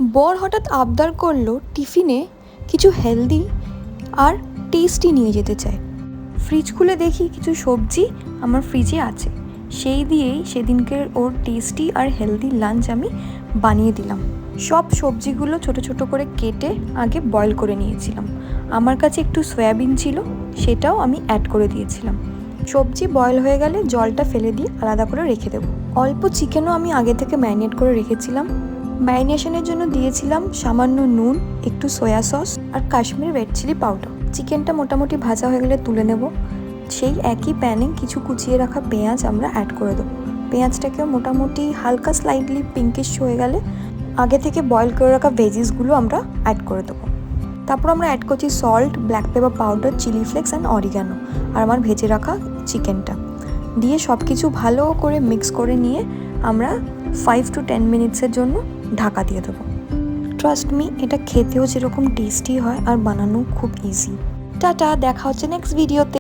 বর হঠাৎ আবদার করলো টিফিনে কিছু হেলদি আর টেস্টি নিয়ে যেতে চায়। ফ্রিজ খুলে দেখি কিছু সবজি আমার ফ্রিজে আছে, সেই দিয়েই সেদিনকের ওর টেস্টি আর হেলদি লাঞ্চ আমি বানিয়ে দিলাম। সব সবজিগুলো ছোট ছোট করে কেটে আগে বয়েল করে নিয়েছিলাম। আমার কাছে একটু সয়াবিন ছিল, সেটাও আমি অ্যাড করে দিয়েছিলাম। সবজি বয়েল হয়ে গেলে জলটা ফেলে দিয়ে আলাদা করে রেখে দেবো। অল্প চিকেনও আমি আগে থেকে ম্যারিনেট করে রেখেছিলাম। ম্যারিনেশনের জন্য দিয়েছিলাম সামান্য নুন, একটু সয়া সস আর কাশ্মীর রেড চিলি পাউডার। চিকেনটা মোটামুটি ভাজা হয়ে গেলে তুলে নেব। সেই একই প্যানে কিছু কুচিয়ে রাখা পেঁয়াজ আমরা অ্যাড করে দেবো। পেঁয়াজটাকেও মোটামুটি হালকা স্লাইটলি পিঙ্কিশ হয়ে গেলে আগে থেকে বয়েল করে রাখা ভেজিসগুলো আমরা অ্যাড করে দেবো। তারপর আমরা অ্যাড করছি salt, black pepper powder, chilli flakes and oregano আর আমার ভেজে রাখা চিকেনটা দিয়ে সব কিছু ভালো করে মিক্স করে নিয়ে আমরা 5 to 10 মিনিটসের জন্য ঢাকা দিয়ে দেবো। ট্রাস্ট মি, এটা খেতেও যেরকম টেস্টি হয় আর বানানো খুব ইজি। টাটা, দেখা হচ্ছে নেক্সট ভিডিওতে।